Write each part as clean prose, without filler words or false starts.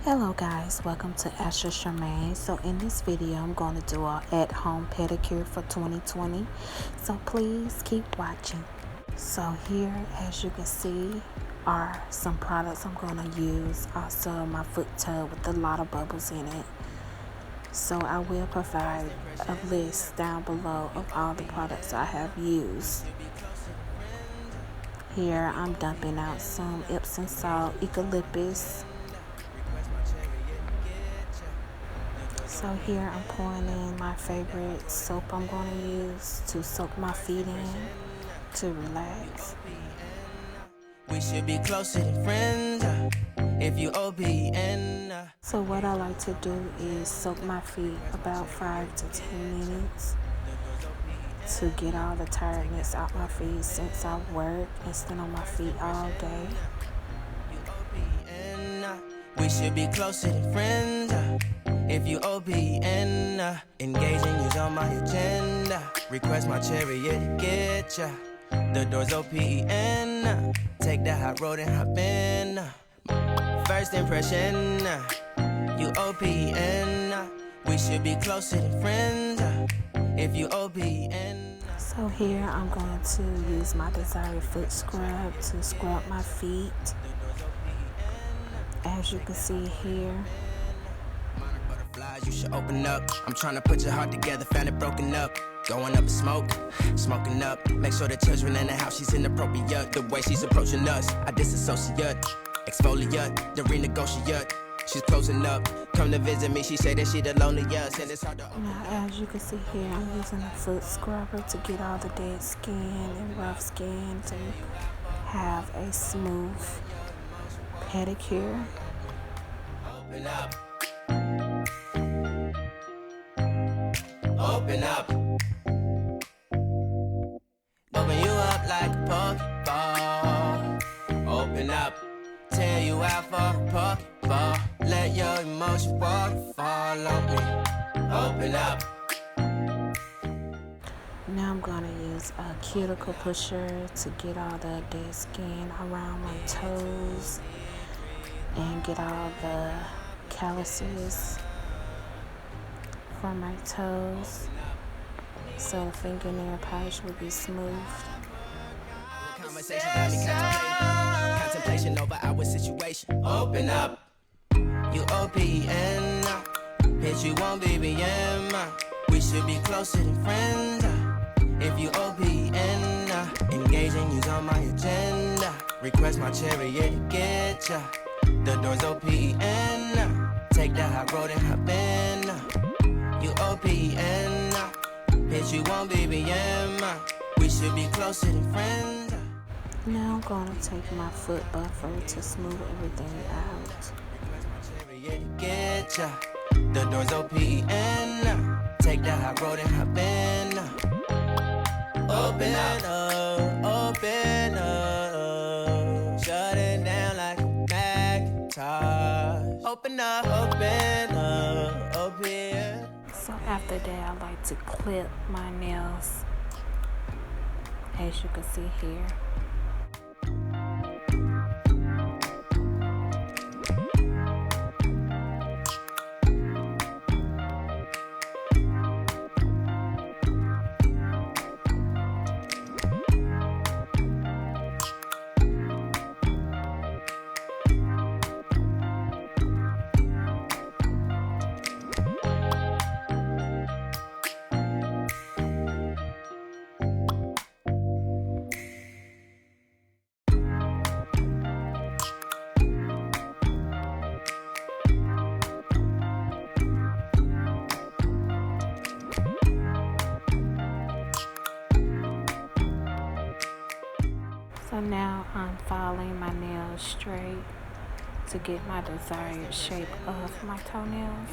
Hello guys, welcome to Asher Charmaine. So in this video I'm going to do an at-home pedicure for 2020, so please keep watching. So here, as you can see, are some products I'm going to use. Also my foot tub with a lot of bubbles in it. So I will provide a list down below of all the products I have used. Here I'm dumping out some Epson Salt Eucalyptus. So here I'm pouring in my favorite soap I'm going to use to soak my feet in to relax. We should be closer than friends if you OBN. So what I like to do is soak my feet about 5 to 10 minutes to get all the tiredness out my feet since I work and stand on my feet all day. We should be closer than friends if you OBN. Engaging you's on my agenda. Request my chariot to get ya. The door's OPN. Take the hot road and hop in. First impression, you OPN. We should be closer than friends if you OPN. So here I'm going to use my desired foot scrub to scrub my feet. As you can see here. You should open up. I'm trying to put your heart together, found it broken up. Going up in smoke, smoking up. Make sure the children in the house, she's inappropriate. The way she's approaching us, I disassociate. Exfoliate, the renegotiate. She's closing up. Come to visit me, she say that she the loneliest. And it's hard to now, as you can see here, I'm using a foot scrubber to get all the dead skin and rough skin to have a smooth pedicure. open up. Open up. Open you up like a Pokeball. Open up. Tear you out for a Pokeball. Let your emotions waterfall on me. Open up. Now I'm going to use a cuticle pusher to get all the dead skin around my toes and get all the calluses from my toes so the fingernail polish will be smooth. Conversation got me contemplation over our situation. Open up. You OPN. Bitch, you won't BBM. We should be closer than friends if you OPN. Engaging you's on my agenda. Request my chariot to get ya. The door's OPN. Take the hot road and hop in. You OPN. Bitch, you won't BBM. We should be closer than friends. Now I'm going to take my foot buffer to smooth everything out. Request my chariot to get ya. The door's OPN. Take the hot road and hop in. Open up. Open up. Shut it down like a Macintosh. Open up. Open up. Open. So after that, I like to clip my nails, as you can see here. So now I'm filing my nails straight to get my desired shape of my toenails.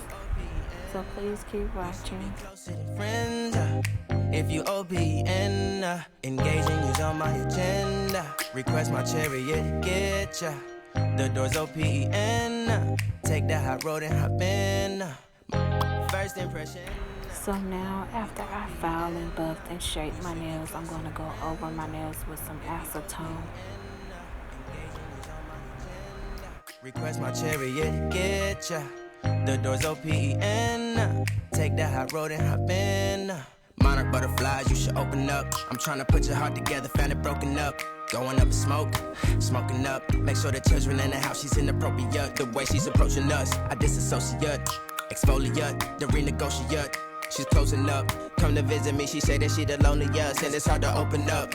So please keep watching. Friends, if you OBN, engaging you's on my agenda. Request my chariot to get ya. The door's OPN. Take the hot road and hop in. First impression. So now, after I file and buffed and shaped my nails, I'm going to go over my nails with some acetone. Request my chariot, get ya. The door's open. Take that hot road and hop in. Monarch butterflies, you should open up. I'm trying to put your heart together, found it broken up. Going up in smoke, smoking up. Make sure the children in the house, she's inappropriate. The way she's approaching us, I disassociate. Exfoliate, the renegotiate. She's closing up. Come to visit me, she say that she the loneliest, and it's hard to open up.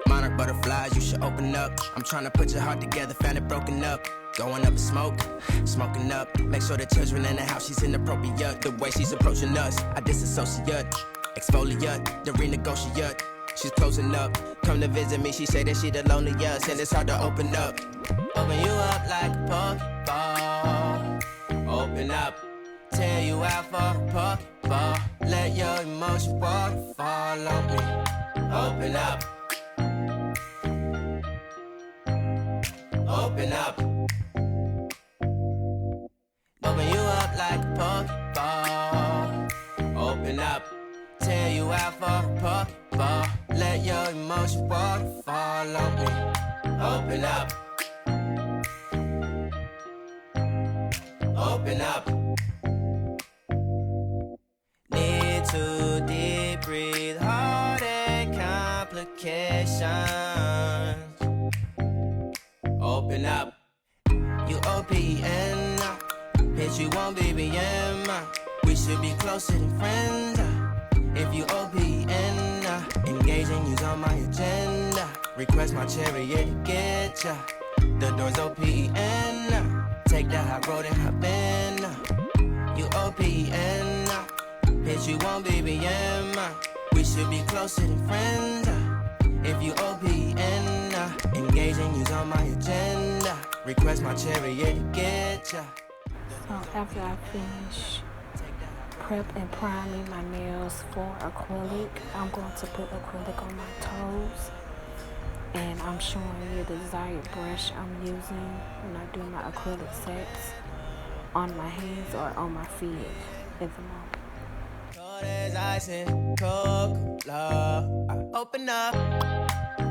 Monarch butterflies, you should open up. I'm trying to put your heart together, found it broken up. Going up in smoke, smoking up. Make sure the children in the house, she's inappropriate. The way she's approaching us, I disassociate. Exfoliate, the renegotiate. She's closing up. Come to visit me, she say that she the loneliest, and it's hard to open up. Open you up like a Pokeball. Open up, tear you out for a Pokeball. Let your emotion waterfall on me. Open up. Open up. Open you up like a Pokeball. Open up. Tear you out for a Pokeball. Let your emotion waterfall on me. Open up. Open up. Need to deep breathe, heartache complications. Open up. You OPN. Bitch, you won't BBM. We should be closer than friends. If you OPN, engaging you's on my agenda. Request my chariot, get ya. The door's OPN. Take that hot road and hop in. You OPN. Bitch, you won't BBM. We should be closer than friends. If you OPN, engaging you's on my agenda. Request my chariot, get ya. So after I finish prep and priming my nails for acrylic, I'm going to put acrylic on my toes, and I'm showing you the desired brush I'm using when I do my acrylic sets on my hands or on my feet at the moment. Cold as ice and Coca-Cola. Open up,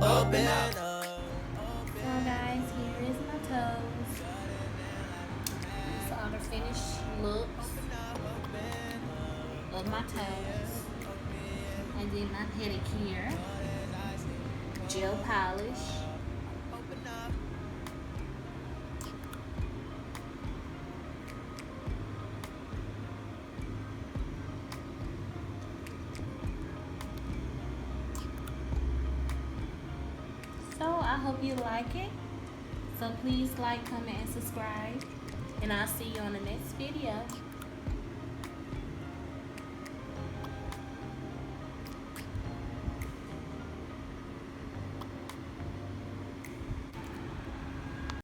open up. So guys, here is my toes. These are the finished looks of my toes. And then my pedicure, gel polish, so I hope you like it. So please like, comment, and subscribe. And I'll see you on the next video.